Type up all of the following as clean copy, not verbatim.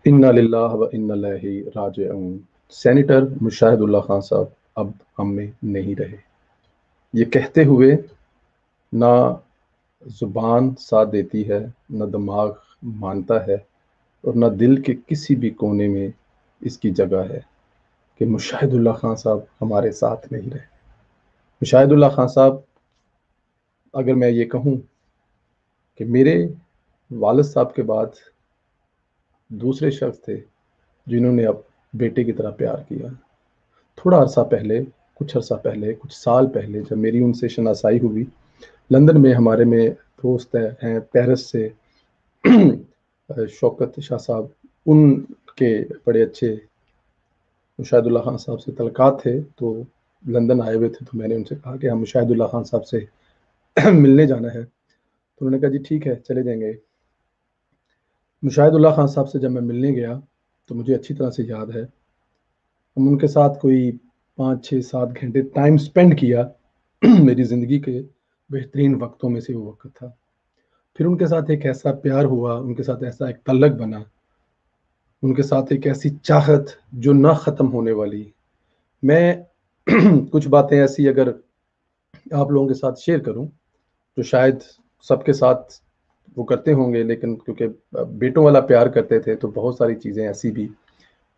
انا للہ و انا الیہ راجعون۔ سینیٹر مشاہد اللہ خان صاحب اب ہم میں نہیں رہے۔ یہ کہتے ہوئے نہ زبان ساتھ دیتی ہے، نہ دماغ مانتا ہے، اور نہ دل کے کسی بھی کونے میں اس کی جگہ ہے کہ مشاہد اللہ خان صاحب ہمارے ساتھ نہیں رہے۔ مشاہد اللہ خان صاحب، اگر میں یہ کہوں کہ میرے والد صاحب کے بعد دوسرے شخص تھے جنہوں نے اب بیٹے کی طرح پیار کیا۔ تھوڑا عرصہ پہلے، کچھ عرصہ پہلے، کچھ سال پہلے جب میری ان سے شناسائی ہوئی، لندن میں ہمارے میں دوست ہیں پیرس سے شوکت شاہ صاحب، ان کے بڑے اچھے مشاہد اللہ خان صاحب سے تعلقات تھے، تو لندن آئے ہوئے تھے، تو میں نے ان سے کہا کہ ہم مشاہد اللہ خان صاحب سے ملنے جانا ہے۔ تو انہوں نے کہا جی ٹھیک ہے، چلے جائیں گے۔ مشاہد اللہ خان صاحب سے جب میں ملنے گیا تو مجھے اچھی طرح سے یاد ہے، ہم ان کے ساتھ کوئی 5 6 7 گھنٹے ٹائم سپینڈ کیا۔ میری زندگی کے بہترین وقتوں میں سے وہ وقت تھا۔ پھر ان کے ساتھ ایک ایسا پیار ہوا، ان کے ساتھ ایسا ایک تعلق بنا، ان کے ساتھ ایک ایسی چاہت جو نہ ختم ہونے والی۔ میں کچھ باتیں ایسی اگر آپ لوگوں کے ساتھ شیئر کروں تو شاید سب کے ساتھ وہ کرتے ہوں گے، لیکن کیونکہ بیٹوں والا پیار کرتے تھے تو بہت ساری چیزیں ایسی بھی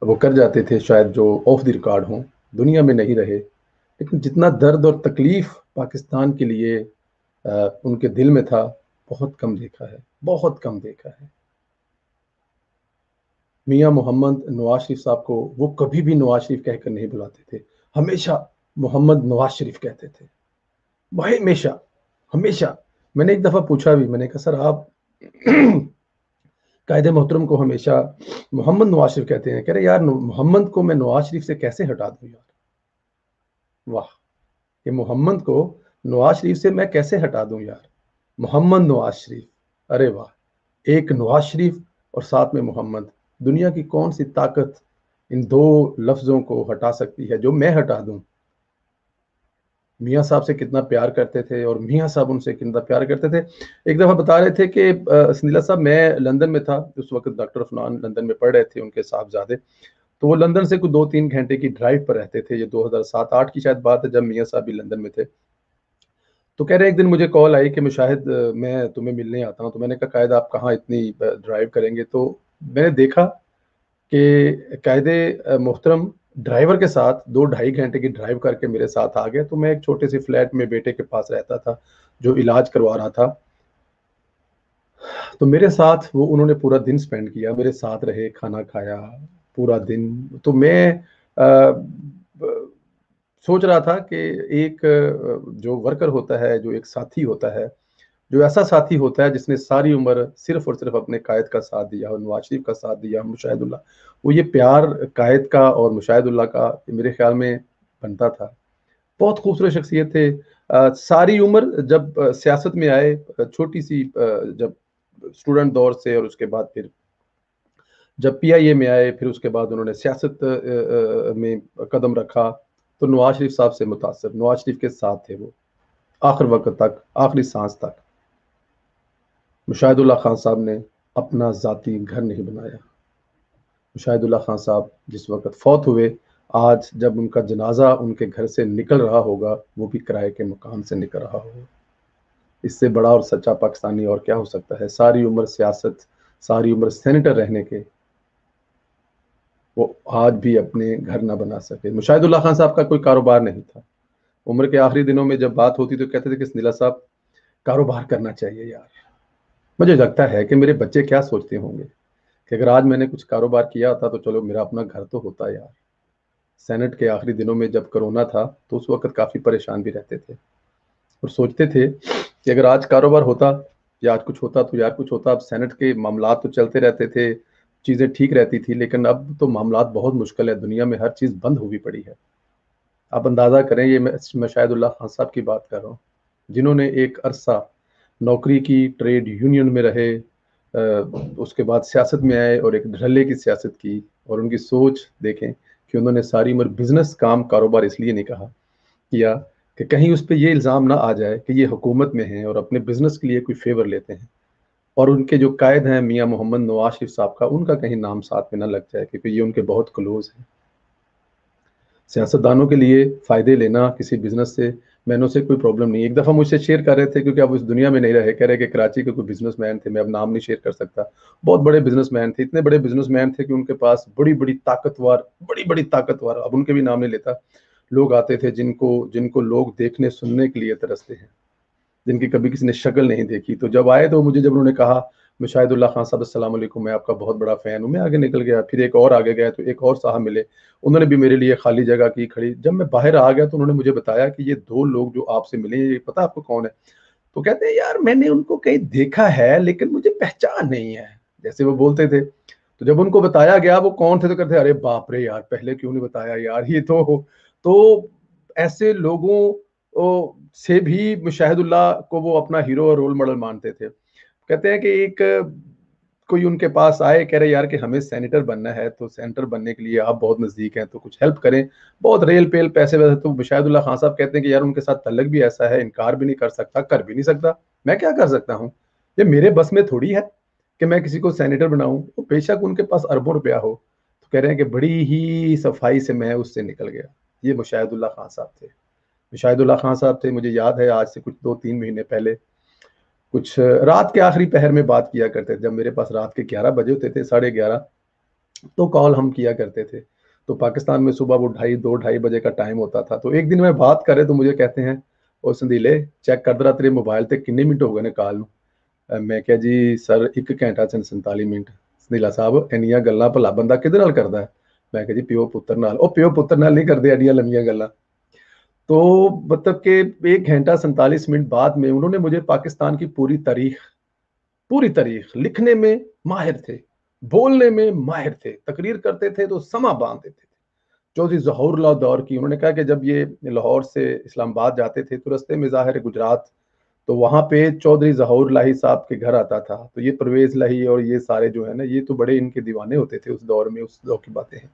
وہ کر جاتے تھے شاید جو آف دی ریکارڈ ہوں، دنیا میں نہیں رہے۔ لیکن جتنا درد اور تکلیف پاکستان کے لیے ان کے دل میں تھا، بہت کم دیکھا ہے، بہت کم دیکھا ہے۔ میاں محمد نواز شریف صاحب کو وہ کبھی بھی نواز شریف کہہ کر نہیں بلاتے تھے، ہمیشہ محمد نواز شریف کہتے تھے، ہمیشہ ہمیشہ۔ میں نے ایک دفعہ پوچھا بھی، میں نے کہا سر آپ قائد محترم کو ہمیشہ محمد نواز شریف کہتے ہیں، کہہ رہے یار محمد کو میں نواز شریف سے کیسے ہٹا دوں یار، واہ، کہ محمد کو نواز شریف سے میں کیسے ہٹا دوں یار، محمد نواز شریف، ارے واہ، ایک نواز شریف اور ساتھ میں محمد، دنیا کی کون سی طاقت ان دو لفظوں کو ہٹا سکتی ہے جو میں ہٹا دوں۔ میاں صاحب سے کتنا پیار کرتے تھے اور میاں صاحب ان سے کتنا پیار کرتے تھے۔ ایک دفعہ بتا رہے تھے کہ سنیلا صاحب، میں لندن میں تھا اس وقت، ڈاکٹر عفنان لندن میں پڑھ رہے تھے، ان کے صاحبزادے، تو وہ لندن سے کچھ 2 3 گھنٹے کی ڈرائیو پر رہتے تھے۔ یہ 2007 8 کی شاید بات ہے جب میاں صاحب بھی لندن میں تھے۔ تو کہہ رہے ایک دن مجھے کال آئی کہ مشاہد میں تمہیں ملنے آتا ہوں۔ تو میں نے کہا قائد آپ کہاں اتنی ڈرائیو کریں گے؟ تو میں نے دیکھا کہ قائد محترم ڈرائیور کے ساتھ 2 2.5 گھنٹے کی ڈرائیو کر کے میرے ساتھ آ گئے۔ تو میں ایک چھوٹے سے فلیٹ میں بیٹے کے پاس رہتا تھا جو علاج کروا رہا تھا، تو میرے ساتھ وہ انہوں نے پورا دن سپینڈ کیا، میرے ساتھ رہے، کھانا کھایا پورا دن۔ تو میں سوچ رہا تھا کہ ایک جو ورکر ہوتا ہے، جو ایک ساتھی ہوتا ہے، جو ایسا ساتھی ہوتا ہے جس نے ساری عمر صرف اور صرف اپنے قائد کا ساتھ دیا اور نواز شریف کا ساتھ دیا، مشاہد اللہ، وہ یہ پیار قائد کا اور مشاہد اللہ کا میرے خیال میں بنتا تھا۔ بہت خوبصورت شخصیت تھے۔ ساری عمر جب سیاست میں آئے، چھوٹی سی جب اسٹوڈنٹ دور سے، اور اس کے بعد پھر جب پی آئی اے میں آئے، پھر اس کے بعد انہوں نے سیاست میں قدم رکھا، تو نواز شریف صاحب سے متاثر، نواز شریف کے ساتھ تھے وہ آخر وقت تک، آخری سانس تک۔ مشاہد اللہ خان صاحب نے اپنا ذاتی گھر نہیں بنایا۔ مشاہد اللہ خان صاحب جس وقت فوت ہوئے، آج جب ان کا جنازہ ان کے گھر سے نکل رہا ہوگا، وہ بھی کرائے کے مکان سے نکل رہا ہوگا۔ اس سے بڑا اور سچا پاکستانی اور کیا ہو سکتا ہے؟ ساری عمر سیاست، ساری عمر سینیٹر رہنے کے، وہ آج بھی اپنے گھر نہ بنا سکے۔ مشاہد اللہ خان صاحب کا کوئی کاروبار نہیں تھا۔ عمر کے آخری دنوں میں جب بات ہوتی تو کہتے تھے کہ سنیلا صاحب کاروبار کرنا چاہیے یار۔ مجھے لگتا ہے کہ میرے بچے کیا سوچتے ہوں گے کہ اگر آج میں نے کچھ کاروبار کیا ہوتا تو چلو میرا اپنا گھر تو ہوتا یار۔ سینٹ کے آخری دنوں میں جب کرونا تھا تو اس وقت کافی پریشان بھی رہتے تھے اور سوچتے تھے کہ اگر آج کاروبار ہوتا یا آج کچھ ہوتا تو یار کچھ ہوتا۔ اب سینٹ کے معاملات تو چلتے رہتے تھے، چیزیں ٹھیک رہتی تھی، لیکن اب تو معاملات بہت مشکل ہے، دنیا میں ہر چیز بند ہوئی پڑی ہے۔ آپ اندازہ کریں، یہ میں شاہد اللہ خان صاحب کی بات کر رہا ہوں جنہوں نے ایک عرصہ نوکری کی، ٹریڈ یونین میں رہے، اس کے بعد سیاست میں آئے اور ایک ڈھلے کی سیاست کی، اور ان کی سوچ دیکھیں کہ انہوں نے ساری عمر بزنس، کام، کاروبار اس لیے نہیں کیا کہ کہیں اس پہ یہ الزام نہ آ جائے کہ یہ حکومت میں ہیں اور اپنے بزنس کے لیے کوئی فیور لیتے ہیں۔ اور ان کے جو قائد ہیں میاں محمد نواز شریف صاحب کا، ان کا کہیں نام ساتھ میں نہ لگ جائے، کیونکہ یہ ان کے بہت کلوز ہیں۔ سیاستدانوں کے لیے فائدے لینا کسی بزنس سے میں نے اسے کوئی پرابلم نہیں۔ ایک دفعہ مجھ سے شیئر کر رہے تھے، کیونکہ اب اس دنیا میں نہیں رہے، کہہ رہے کہ کراچی کے کوئی بزنس مین تھے، میں اب نام نہیں شیئر کر سکتا، بہت بڑے بزنس مین تھے، اتنے بڑے بزنس مین تھے کہ ان کے پاس بڑی بڑی طاقتور، اب ان کے بھی نام نہیں لیتا، لوگ آتے تھے جن کو لوگ دیکھنے سننے کے لیے ترستے ہیں، جن کی کبھی کسی نے شکل نہیں دیکھی۔ تو جب آئے تو جب انہوں نے کہا مشاہد اللہ خان صاحب السلام علیکم، میں آپ کا بہت بڑا فین ہوں، میں آگے نکل گیا، پھر ایک اور آگے گیا تو ایک اور صاحب ملے، انہوں نے بھی میرے لیے خالی جگہ کی کھڑی۔ جب میں باہر آ گیا تو انہوں نے مجھے بتایا کہ یہ 2 لوگ جو آپ سے ملے، یہ پتہ آپ کو کون ہے؟ تو کہتے ہیں یار میں نے ان کو کہیں دیکھا ہے لیکن مجھے پہچان نہیں ہے، جیسے وہ بولتے تھے۔ تو جب ان کو بتایا گیا وہ کون تھے تو کہتے ارے باپ رے یار، پہلے کیوں نہیں بتایا یار، یہ تو ایسے لوگوں سے بھی مشاہد اللہ کو وہ اپنا ہیرو اور رول ماڈل مانتے تھے۔ کہتے ہیں کہ ایک کوئی ان کے پاس آئے، کہہ رہے یار کہ ہمیں سینیٹر بننا ہے، تو سینیٹر بننے کے لیے آپ بہت نزدیک ہیں تو کچھ ہیلپ کریں، بہت ریل پیل پیسے ویسے۔ تو مشاہد اللہ خان صاحب کہتے ہیں کہ یار ان کے ساتھ تعلق بھی ایسا ہے، انکار بھی نہیں کر سکتا، کر بھی نہیں سکتا، میں کیا کر سکتا ہوں، یہ میرے بس میں تھوڑی ہے کہ میں کسی کو سینیٹر بناؤں، وہ بے شک ان کے پاس اربوں روپیہ ہو۔ تو کہہ رہے ہیں کہ بڑی ہی صفائی سے میں اس سے نکل گیا۔ یہ مشاہد اللہ خان صاحب تھے، مشاہد اللہ خان صاحب تھے۔ مجھے یاد ہے آج سے کچھ 2-3 مہینے پہلے کچھ رات کے آخری پہر میں بات کیا کرتے تھے، جب میرے پاس رات کے 11 بجے ہوتے تھے، 11:30، تو کال ہم کیا کرتے تھے۔ تو پاکستان میں صبح وہ 2:30 بجے کا ٹائم ہوتا تھا۔ تو ایک دن میں بات کرے تو مجھے کہتے ہیں او سندیلے چیک کر درا تیرے موبائل تے کنے منٹ ہو گئے نے کال نو۔ میں کہا جی سر 1 گھنٹہ 47 منٹ۔ سندیلا صاحب اینیاں گلاں بھلا بندہ کدے نال کردا ہے؟ میں کہا جی پیو پتر نال۔ او پیو پتر نال نہیں کردے ایڈیاں لمبیاں گلاں۔ تو مطلب کہ 1 گھنٹہ 47 منٹ بعد میں انہوں نے مجھے پاکستان کی پوری تاریخ لکھنے میں ماہر تھے، بولنے میں ماہر تھے، تقریر کرتے تھے تو سما باندھ دیتے تھے۔ چودھری ظہور اللہ دور کی، انہوں نے کہا کہ جب یہ لاہور سے اسلام آباد جاتے تھے تو رستے میں ظاہر گجرات، تو وہاں پہ چودھری ظہور لاہی صاحب کے گھر آتا تھا، تو یہ پرویز لاہی اور یہ سارے جو ہے نا، یہ تو بڑے ان کے دیوانے ہوتے تھے اس دور میں، اس دور کی باتیں ہیں۔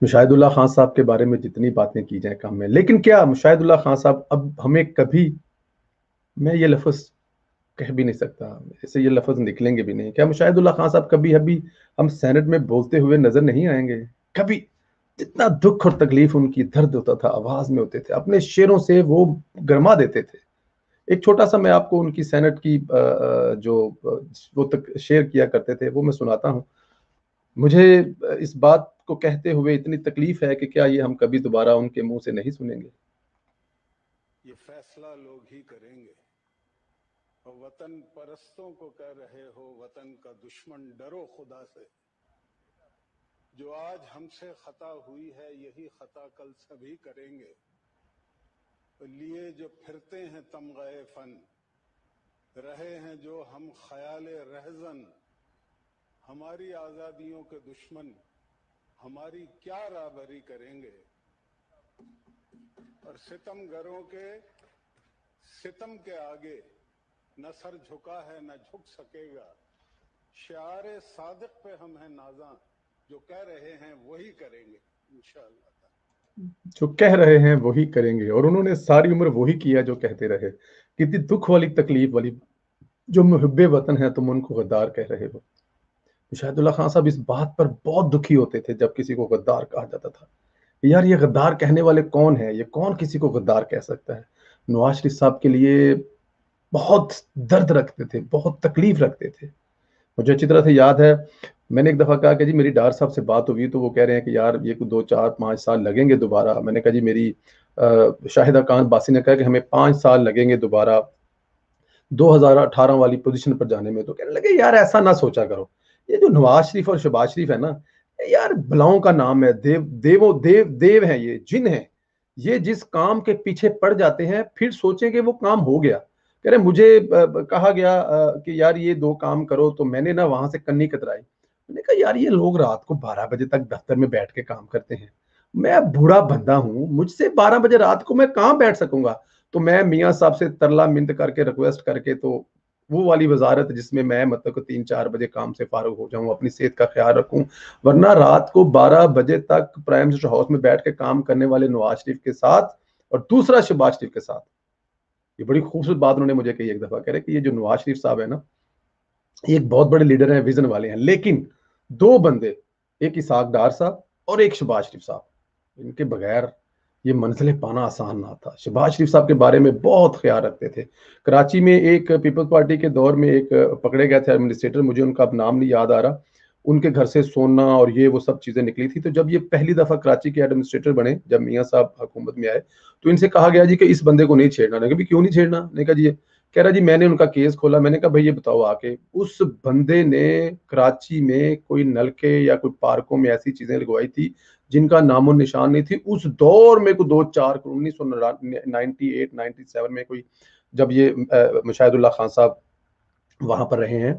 مشاہد اللہ خان صاحب کے بارے میں جتنی باتیں کی جائیں کم ہے، لیکن کیا مشاہد اللہ خان صاحب اب ہمیں کبھی، میں یہ لفظ کہہ بھی نہیں سکتا، ایسے یہ لفظ نکلیں گے بھی نہیں، کیا مشاہد اللہ خان صاحب کبھی ہم سینٹ میں بولتے ہوئے نظر نہیں آئیں گے؟ کبھی جتنا دکھ اور تکلیف ان کی درد ہوتا تھا آواز میں ہوتے تھے، اپنے شعروں سے وہ گرما دیتے تھے۔ ایک چھوٹا سا میں آپ کو ان کی سینٹ کی جو وہ شعر کیا کرتے تھے وہ میں سناتا ہوں۔ مجھے اس بات کو کہتے ہوئے اتنی تکلیف ہے کہ کیا یہ ہم کبھی دوبارہ ان کے منہ سے نہیں سنیں گے۔ یہ فیصلہ لوگ ہی کریں گے، اور وطن پرستوں کو کہہ رہے ہو وطن کا دشمن ڈرو خدا سے، جو آج ہم سے خطا ہوئی ہے یہی خطا کل سبھی کریں گے، لیے جو پھرتے ہیں تمغہ فن، رہے ہیں جو ہم خیال رہزن، ہماری آزادیوں کے دشمن ہماری کیا رہبری کریں گے، اور ستم گروں کے ستم کے آگے نہ سر جھکا ہے نہ جھک سکے گا، شعار صادق پہ ہم ہیں نازاں، جو کہہ رہے ہیں وہی کریں گے انشاءاللہ۔ جو کہہ رہے ہیں وہی کریں گے، اور انہوں نے ساری عمر وہی کیا جو کہتے رہے۔ کتنی دکھ والی تکلیف والی، جو محب وطن ہے تم ان کو غدار کہہ رہے ہو۔ مشاہد اللہ خان صاحب اس بات پر بہت دکھی ہوتے تھے جب کسی کو غدار کہا جاتا تھا، یار یہ غدار کہنے والے کون ہیں، یہ کون کسی کو غدار کہہ سکتا ہے۔ نواز شریف صاحب کے لیے بہت درد رکھتے تھے، بہت تکلیف رکھتے تھے۔ مجھے اچھی طرح سے یاد ہے میں نے ایک دفعہ کہا کہ جی میری ڈار صاحب سے بات ہوئی تو وہ کہہ رہے ہیں کہ یار یہ 2-4-5 سال لگیں گے دوبارہ۔ میں نے کہا جی میری شاہدہ کان باسی نے کہا کہ ہمیں 5 سال لگیں گے دوبارہ 2018 والی پوزیشن پر جانے میں۔ تو کہنے لگے یار ایسا نہ سوچا کرو، یہ جو نواز شریف اور شہباز شریف ہے نا، یار بلاؤں کا نام ہے، دیو ہیں، یہ جن ہیں، یہ جس کام کے پیچھے پڑ جاتے ہیں پھر سوچیں کہ وہ کام ہو گیا۔ کہہ رہے مجھے کہا گیا کہ یار یہ 2 کام کرو، تو میں نے نا وہاں سے کنی کترائی۔ میں نے کہا یار یہ لوگ رات کو 12 بجے تک دفتر میں بیٹھ کے کام کرتے ہیں، میں بوڑھا بندہ ہوں، مجھ سے 12 بجے رات کو میں کہاں بیٹھ سکوں گا؟ تو میں میاں صاحب سے ترلا منت کر کے ریکویسٹ کر کے تو وہ والی وزارت جس میں میں مطلب 3-4 بجے کام سے فارغ ہو جاؤں، اپنی صحت کا خیال رکھوں، ورنہ رات کو 12 بجے تک پرائم منسٹر ہاؤس میں بیٹھ کے کام کرنے والے نواز شریف کے ساتھ اور دوسرا شہباز شریف کے ساتھ یہ بڑی خوبصورت بات انہوں نے مجھے کہی ایک دفعہ، کہہ رہے کہ یہ جو نواز شریف صاحب ہے نا، یہ ایک بہت بڑے لیڈر ہیں، ویژن والے ہیں، لیکن دو بندے، ایک اسحاق ڈار صاحب اور ایک شہباز شریف صاحب، ان کے بغیر یہ منزلیں پانا آسان نہ تھا۔ شہباز شریف صاحب کے بارے میں بہت خیال رکھتے تھے۔ کراچی میں ایک پیپلز پارٹی کے دور میں ایک پکڑے گئے تھے ایڈمنسٹریٹر، مجھے ان کا اب نام نہیں یاد آ رہا، ان کے گھر سے سونا اور یہ وہ سب چیزیں نکلی تھی۔ تو جب یہ پہلی دفعہ کراچی کے ایڈمنسٹریٹر بنے، جب میاں صاحب حکومت میں آئے، تو ان سے کہا گیا جی کہ اس بندے کو نہیں چھیڑنا۔ نے کہا بھی کیوں نہیں چھیڑنا؟ نے کہا جی، کہہ رہا جی میں نے ان کا کیس کھولا۔ میں نے کہا بھائی یہ بتاؤ آ کے، اس بندے نے کراچی میں کوئی نلکے یا کوئی پارکوں میں ایسی چیزیں لگوائی تھی جن کا نام و نشان نہیں تھی۔ اس دور میں کوئی 1998 97 میں کوئی، جب یہ مشاہد اللہ خان صاحب وہاں پر رہے ہیں،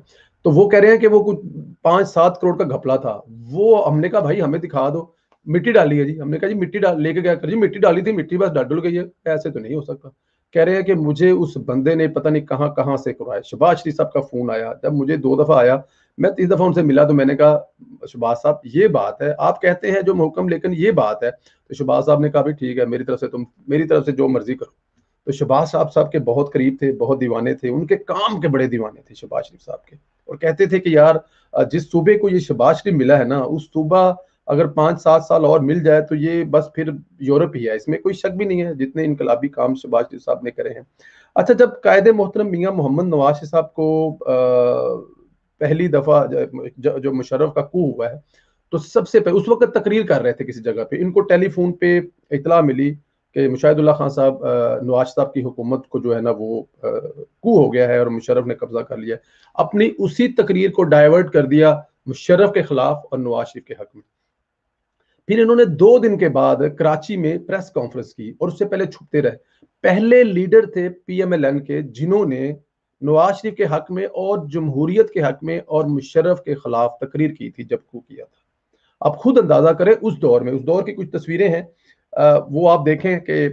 تو وہ کہہ رہے ہیں کہ وہ کچھ 5-7 کروڑ کا گھپلا تھا۔ وہ ہم نے کہا بھائی ہمیں دکھا دو۔ مٹی ڈالی ہے جی، ہم نے کہا جی مٹی لے کے کیا کر جی، مٹی ڈالی تھی، مٹی بس ڈل گئی ہے، ایسے تو نہیں ہو سکتا۔ کہہ رہے ہیں کہ مجھے اس بندے نے پتہ نہیں کہاں کہاں سے کرایا۔ شہباز شریف صاحب کا فون آیا، جب مجھے 2 دفعہ آیا، میں 3 دفعہ ان سے ملا، تو میں نے کہا شہباز صاحب یہ بات ہے، آپ کہتے ہیں جو محکم لیکن یہ بات ہے۔ تو شہباز صاحب نے کہا بھی ٹھیک ہے، میری طرف سے جو مرضی کرو۔ تو شہباز صاحب کے بہت قریب تھے، بہت دیوانے تھے، ان کے کام کے بڑے دیوانے تھے شہباز شریف صاحب کے، اور کہتے تھے کہ یار جس صوبے کو یہ شہباز شریف ملا ہے نا، اس صوبہ اگر 5-7 سال اور مل جائے تو یہ بس پھر یورپ ہی ہے، اس میں کوئی شک بھی نہیں ہے، جتنے انقلابی کام شہباز شریف صاحب نے کرے ہیں۔ اچھا، جب قائد محترم میاں محمد نواز شریف صاحب کو پہلی دفعہ جو مشرف کا کو ہوا ہے، تو سب سے پہلے اس وقت تقریر کر رہے تھے کسی جگہ پہ، ان کو ٹیلی فون پہ اطلاع ملی کہ مشاہد اللہ خان صاحب، نواز صاحب کی حکومت کو جو ہے نا وہ کو ہو گیا ہے اور مشرف نے قبضہ کر لیا ہے۔ اپنی اسی تقریر کو ڈائیورٹ کر دیا مشرف کے خلاف اور نواز شریف کے حق میں۔ پھر انہوں نے 2 دن کے بعد کراچی میں پریس کانفرنس کی، اور اس سے پہلے چھپتے رہے۔ پہلے لیڈر تھے پی ایم ایل این کے جنہوں نے نواز شریف کے حق میں اور جمہوریت کے حق میں اور مشرف کے خلاف تقریر کی تھی جب کو کیا تھا۔ آپ خود اندازہ کریں اس دور میں، اس دور کی کچھ تصویریں ہیں، وہ آپ دیکھیں کہ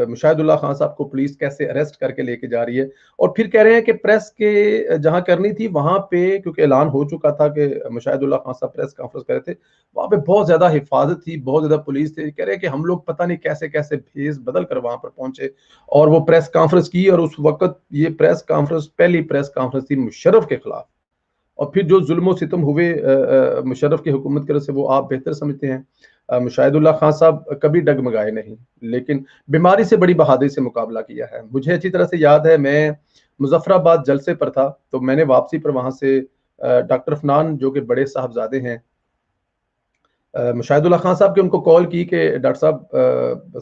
مشاہد اللہ خان صاحب کو پولیس کیسے اریسٹ کر کے لے کے جا رہی ہے، اور پھر کہہ رہے ہیں کہ پریس کے جہاں کرنی تھی وہاں پہ، کیونکہ اعلان ہو چکا تھا کہ مشاہد اللہ خان صاحب پریس کانفرنس کر رہے تھے، وہاں پہ بہت زیادہ حفاظت تھی، بہت زیادہ پولیس تھی۔ کہہ رہے ہیں کہ ہم لوگ پتہ نہیں کیسے کیسے بھیس بدل کر وہاں پر پہنچے اور وہ پریس کانفرنس کی، اور اس وقت یہ پریس کانفرنس پہلی پریس کانفرنس تھی مشرف کے خلاف۔ اور پھر جو ظلم و ستم ہوئے مشرف کی حکومت کی طرف سے وہ آپ بہتر سمجھتے ہیں۔ مشاہد اللہ خان صاحب کبھی ڈگمگائے نہیں، لیکن بیماری سے بڑی بہادری سے مقابلہ کیا ہے۔ مجھے اچھی طرح سے یاد ہے، میں مظفر آباد جلسے پر تھا، تو میں نے واپسی پر وہاں سے ڈاکٹر فنان جو کہ بڑے صاحبزادے ہیں مشاہد اللہ خان صاحب کے، ان کو کال کی کہ ڈاکٹر صاحب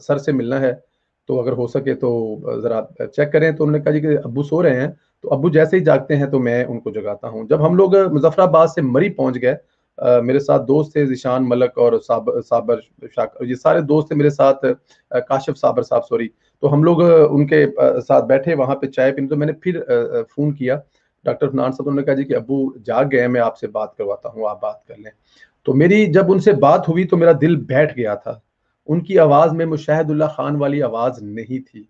سر سے ملنا ہے، تو اگر ہو سکے تو ذرا چیک کریں۔ تو انہوں نے کہا جی کہ ابو سو رہے ہیں، تو ابو جیسے ہی جاگتے ہیں تو میں ان کو جگاتا ہوں۔ جب ہم لوگ مظفر آباد سے مری پہنچ گئے، میرے ساتھ دوست تھے ذیشان ملک اور صابر شاکر، یہ سارے دوست تھے میرے ساتھ، کاشف صابر صاحب سوری۔ تو ہم لوگ ان کے ساتھ بیٹھے وہاں پہ چائے پینے، تو میں نے پھر فون کیا ڈاکٹر فنان صاحب، انہوں نے کہا جی کہ ابو جاگ گئے ہیں، میں آپ سے بات کرواتا ہوں، آپ بات کر لیں۔ تو میری جب ان سے بات ہوئی تو میرا دل بیٹھ گیا تھا۔ ان کی آواز میں مشاہد اللہ خان والی آواز نہیں تھی۔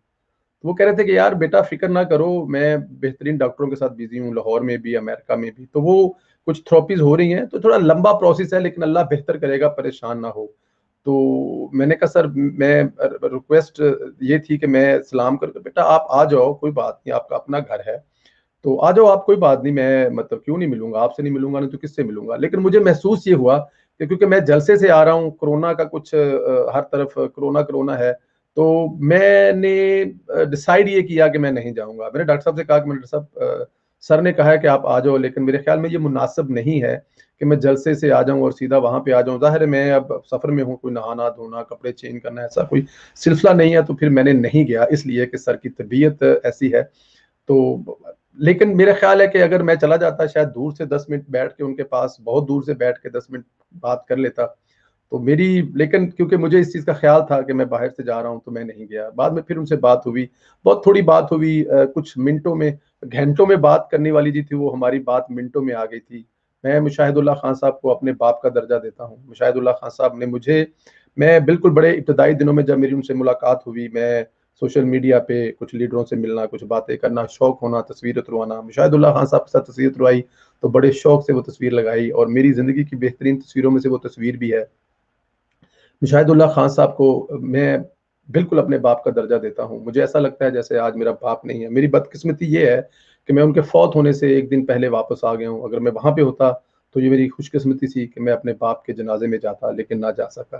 وہ کہہ رہے تھے کہ یار بیٹا فکر نہ کرو، میں بہترین ڈاکٹروں کے ساتھ بزی ہوں، لاہور میں بھی، امریکہ میں بھی، تو وہ کچھ تھراپیز ہو رہی ہیں، تو تھوڑا لمبا پروسیس ہے، لیکن اللہ بہتر کرے گا، پریشان نہ ہو۔ تو میں نے کہا سر، میں ریکویسٹ یہ تھی کہ میں سلام کر کے، بیٹا آپ آ جاؤ، کوئی بات نہیں، آپ کا اپنا گھر ہے، تو آ جاؤ آپ، کوئی بات نہیں، میں مطلب کیوں نہیں ملوں گا آپ سے، نہیں ملوں گا نہیں تو کس سے ملوں گا۔ لیکن مجھے محسوس یہ ہوا کہ کیونکہ میں جلسے سے آ رہا ہوں، کورونا کا کچھ ہر طرف کرونا ہے، تو میں نے ڈیسائیڈ یہ کیا کہ میں نہیں جاؤں گا۔ میں نے ڈاکٹر صاحب سے کہا کہ ڈاکٹر صاحب سر نے کہا ہے کہ آپ آ جاؤ، لیکن میرے خیال میں یہ مناسب نہیں ہے کہ میں جلسے سے آ جاؤں اور سیدھا وہاں پہ آ جاؤں۔ ظاہر ہے میں اب سفر میں ہوں، کوئی نہانا دھونا کپڑے چینج کرنا ایسا کوئی سلسلہ نہیں ہے، تو پھر میں نے نہیں گیا، اس لیے کہ سر کی طبیعت ایسی ہے۔ تو لیکن میرا خیال ہے کہ اگر میں چلا جاتا شاید دور سے 10 منٹ بیٹھ کے ان کے پاس، بہت دور سے بیٹھ کے 10 منٹ بات کر لیتا تو میری، لیکن کیونکہ مجھے اس چیز کا خیال تھا کہ میں باہر سے جا رہا ہوں تو میں نہیں گیا۔ بعد میں پھر ان سے بات ہوئی، بہت تھوڑی بات ہوئی، کچھ منٹوں میں، گھنٹوں میں بات کرنے والی جی تھی وہ، ہماری بات منٹوں میں آ گئی تھی۔ میں مشاہد اللہ خان صاحب کو اپنے باپ کا درجہ دیتا ہوں۔ مشاہد اللہ خان صاحب نے مجھے، میں بالکل بڑے ابتدائی دنوں میں جب میری ان سے ملاقات ہوئی، میں سوشل میڈیا پہ کچھ لیڈروں سے ملنا، کچھ باتیں کرنا، شوق ہونا تصویر اتروانا، مشاہد اللہ خان صاحب کے ساتھ تصویر اتروائی تو بڑے شوق سے وہ تصویر لگائی، اور میری زندگی کی بہترین تصویروں میں سے وہ تصویر بھی ہے۔ مشاہد اللہ خان صاحب کو میں بالکل اپنے باپ کا درجہ دیتا ہوں. مجھے ایسا لگتا ہے جیسے آج میرا باپ نہیں ہے. میری بدقسمتی یہ ہے کہ میں ان کے فوت ہونے سے ایک دن پہلے واپس آ گیا ہوں. اگر میں وہاں پہ ہوتا تو یہ میری خوش قسمتی تھی کہ میں اپنے باپ کے جنازے میں جاتا, لیکن نہ جا سکا.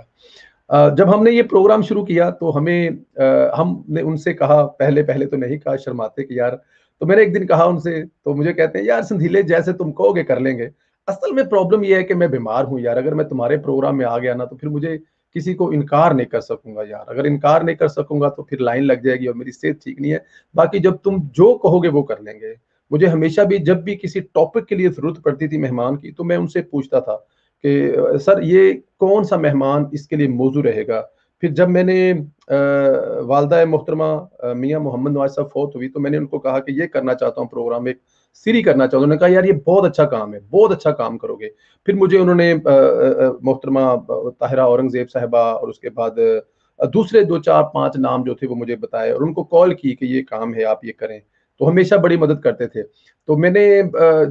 جب ہم نے یہ پروگرام شروع کیا تو ہم نے ان سے کہا, پہلے تو نہیں کہا, شرماتے کہ یار, تو میں نے ایک دن کہا ان سے, تو مجھے کہتے ہیں یار سندھیلے جیسے تم کہو گے کر لیں گے. اصل میں پرابلم یہ ہے کہ میں بیمار ہوں یار. اگر میں تمہارے پروگرام میں آ گیا نا تو پھر مجھے کسی کو انکار نہیں کر سکوں گا یار. اگر انکار نہیں کر سکوں گا تو پھر لائن لگ جائے گی اور میری صحت ٹھیک نہیں ہے. باقی جب تم جو کہو گے وہ کر لیں گے. مجھے ہمیشہ بھی جب بھی کسی ٹاپک کے لیے ضرورت پڑتی تھی مہمان کی, تو میں ان سے پوچھتا تھا کہ سر یہ کون سا مہمان اس کے لیے موضوع رہے گا. پھر جب میں نے والدہ محترمہ میاں محمد نواز صاحب فوت ہوئی تو میں نے ان کو کہا کہ یہ کرنا چاہتا ہوں پروگرام, ایک سیری کرنا چاہتا ہوں. انہوں نے کہا یار یہ بہت اچھا کام ہے, بہت اچھا کام کرو گے. پھر مجھے انہوں نے محترمہ طاہرہ اورنگزیب صاحبہ اور اس کے بعد دوسرے 2 4 5 نام جو تھے وہ مجھے بتائے, اور ان کو کال کی کہ یہ کام ہے آپ یہ کریں. تو ہمیشہ بڑی مدد کرتے تھے. تو میں نے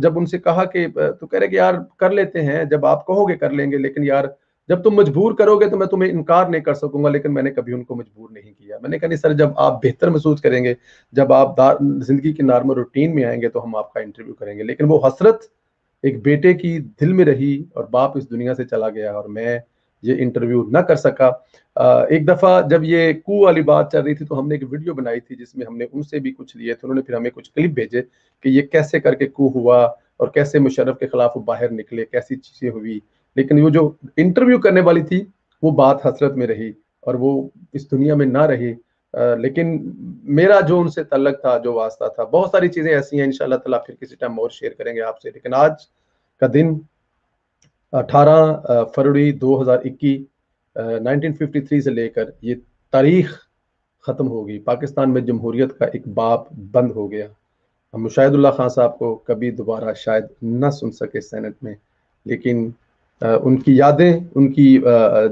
جب ان سے کہا کہ, تو کہہ رہے کہ یار کر لیتے ہیں, جب آپ کہو گے کر لیں گے, لیکن یار جب تم مجبور کرو گے تو میں تمہیں انکار نہیں کر سکوں گا. لیکن میں نے کبھی ان کو مجبور نہیں کیا. میں نے کہا نہیں سر, جب آپ بہتر محسوس کریں گے, جب آپ زندگی کی نارمل روٹین میں آئیں گے تو ہم آپ کا انٹرویو کریں گے. لیکن وہ حسرت ایک بیٹے کی دل میں رہی, اور باپ اس دنیا سے چلا گیا اور میں یہ انٹرویو نہ کر سکا. ایک دفعہ جب یہ کو والی بات چل رہی تھی تو ہم نے ایک ویڈیو بنائی تھی جس میں ہم نے ان سے بھی کچھ لیے تھے. انہوں نے پھر ہمیں کچھ کلپ بھیجے کہ یہ کیسے کر کے کو ہوا اور کیسے مشرف کے خلاف وہ باہر نکلے, کیسی چیزیں ہوئی. لیکن وہ جو انٹرویو کرنے والی تھی وہ بات حسرت میں رہی اور وہ اس دنیا میں نہ رہی. لیکن میرا جو ان سے تعلق تھا, جو واسطہ تھا, بہت ساری چیزیں ایسی ہیں انشاءاللہ تعالیٰ پھر کسی ٹائم اور شیئر کریں گے آپ سے. لیکن آج کا دن 18 فروری 2021 1953 سے لے کر یہ تاریخ ختم ہوگی. پاکستان میں جمہوریت کا ایک باب بند ہو گیا. ہم مشاہد اللہ خان صاحب کو کبھی دوبارہ شاید نہ سن سکے سینٹ میں, لیکن ان کی یادیں, ان کی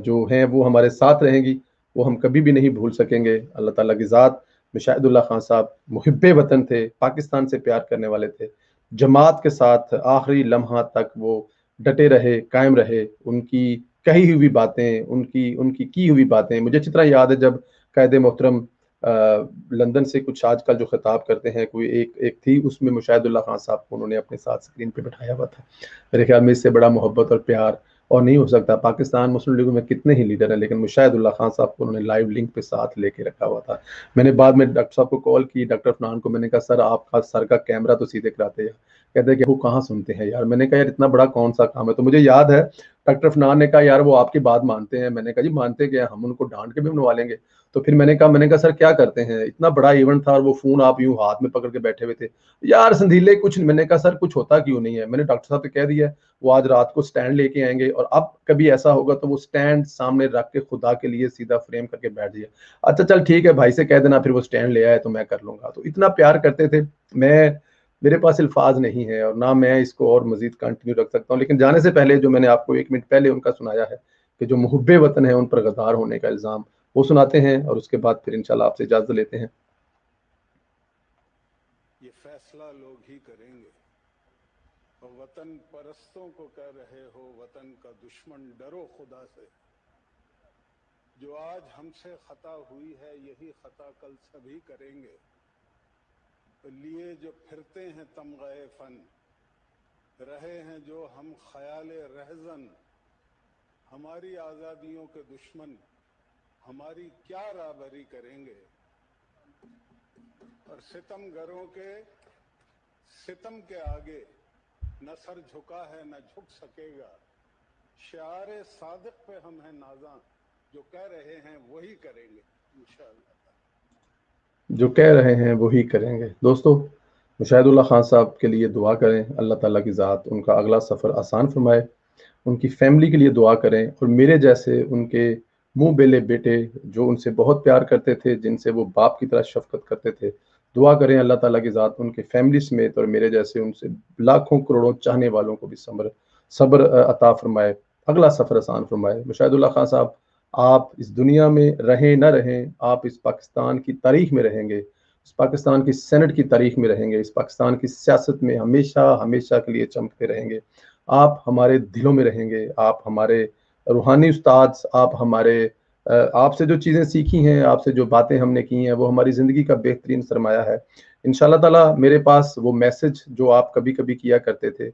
جو ہیں وہ ہمارے ساتھ رہیں گی, وہ ہم کبھی بھی نہیں بھول سکیں گے. اللہ تعالیٰ کی ذات, مشاہد اللہ خان صاحب محب وطن تھے, پاکستان سے پیار کرنے والے تھے, جماعت کے ساتھ آخری لمحہ تک وہ ڈٹے رہے, قائم رہے. ان کی کہی ہوئی باتیں, ان کی ہوئی باتیں مجھے اچھی طرح یاد ہے. جب قائد محترم لندن سے کچھ آج کل جو خطاب کرتے ہیں, کوئی ایک تھی, اس میں مشاہد اللہ خان صاحب کو انہوں نے اپنے ساتھ اسکرین پہ بٹھایا ہوا تھا. میرے خیال میں اس سے بڑا محبت اور پیار اور نہیں ہو سکتا. پاکستان مسلم لیگ میں کتنے ہی لیڈر ہیں, لیکن مشاہد اللہ خان صاحب کو انہوں نے لائیو لنک پہ ساتھ لے کے رکھا ہوا تھا. میں نے بعد میں ڈاکٹر صاحب کو کال کی, ڈاکٹر فنان کو, میں نے کہا سر آپ کا سر کا کیمرہ تو سیدھے کراتے ہیں. کہتے ہیں کہ وہ کہاں سنتے ہیں یار. میں نے کہا یار اتنا بڑا کون سا کام ہے. تو مجھے یاد ہے ڈاکٹر فنان نے کہا یار وہ آپ کی بات مانتے ہیں. میں نے کہا جی مانتے کہ ہم ان کو ڈانٹ کے بھی منوا لیں گے. تو پھر میں نے کہا سر کیا کرتے ہیں, اتنا بڑا ایونٹ تھا اور وہ فون آپ یوں ہاتھ میں پکڑ کے بیٹھے ہوئے تھے. یار سندھیلے کچھ, میں نے کہا سر کچھ ہوتا کیوں نہیں ہے. میں نے ڈاکٹر صاحب پہ کہہ دیا وہ آج رات کو سٹینڈ لے کے آئیں گے, اور اب کبھی ایسا ہوگا تو وہ سٹینڈ سامنے رکھ کے خدا کے لیے سیدھا فریم کر کے بیٹھ جائے. اچھا چل ٹھیک ہے بھائی سے کہہ دینا, پھر وہ سٹینڈ لے آئے تو میں کر لوں گا. تو اتنا پیار کرتے تھے. میرے پاس الفاظ نہیں ہے اور نہ میں اس کو اور مزید کنٹینیو رکھ سکتا ہوں. لیکن جانے سے پہلے جو میں نے آپ کو 1 منٹ پہلے ان کا سنایا ہے کہ جو محب وطن ہے ان پر غدار ہونے کا الزام, وہ سناتے ہیں, اور اس کے بعد پھر انشاءاللہ آپ سے اجازت لیتے ہیں. یہ فیصلہ لوگ ہی کریں گے, اور وطن پرستوں کو کہہ رہے ہو وطن کا دشمن ڈرو خدا سے. جو آج ہم سے خطا ہوئی ہے یہی خطا کل سبھی کریں گے. لیے جو پھرتے ہیں تمغہ فن, رہے ہیں جو ہم خیال رہزن. ہماری آزادیوں کے دشمن ہماری کیا رہبری کریں گے. اور ستم گروں کے ستم کے آگے نہ سر جھکا ہے نہ جھک سکے گا. شعار صادق پہ ہم ہیں نازاں, جو کہہ رہے ہیں وہی کریں گے انشاءاللہ. جو کہہ رہے ہیں وہی کریں گے. دوستو مشاہد اللہ خان صاحب کے لیے دعا کریں, اللہ تعالیٰ کی ذات ان کا اگلا سفر آسان فرمائے. ان کی فیملی کے لیے دعا کریں, اور میرے جیسے ان کے منہ بیلے بیٹے جو ان سے بہت پیار کرتے تھے, جن سے وہ باپ کی طرح شفقت کرتے تھے, دعا کریں اللہ تعالیٰ کی ذات ان کے فیملی سمیت اور میرے جیسے ان سے لاکھوں کروڑوں چاہنے والوں کو بھی صبر عطا فرمائے, اگلا سفر آسان فرمائے. مشاہد اللہ خان صاحب آپ اس دنیا میں رہیں نہ رہیں, آپ اس پاکستان کی تاریخ میں رہیں گے, اس پاکستان کی سینٹ کی تاریخ میں رہیں گے, اس پاکستان کی سیاست میں ہمیشہ کے لیے چمکتے رہیں گے. آپ ہمارے دلوں میں رہیں گے, آپ ہمارے روحانی استاد, آپ ہمارے آپ سے جو چیزیں سیکھی ہیں، آپ سے جو باتیں ہم نے کی ہیں، وہ ہماری زندگی کا بہترین سرمایہ ہے انشاءاللہ تعالیٰ۔ میرے پاس وہ میسج جو آپ کبھی کبھی کیا کرتے تھے،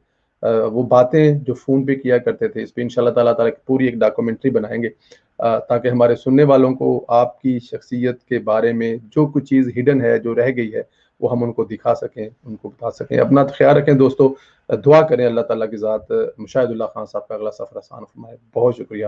وہ باتیں جو فون پہ کیا کرتے تھے، اس پہ انشاءاللہ تعالیٰ پوری ایک ڈاکومنٹری بنائیں گے، تاکہ ہمارے سننے والوں کو آپ کی شخصیت کے بارے میں جو کچھ چیز ہڈن ہے، جو رہ گئی ہے، وہ ہم ان کو دکھا سکیں، ان کو بتا سکیں۔ اپنا خیال رکھیں دوستو، دعا کریں اللہ تعالیٰ کی ذات مشاہد اللہ خان صاحب کا اگلا سفر آسان فرمائے۔ بہت شکریہ۔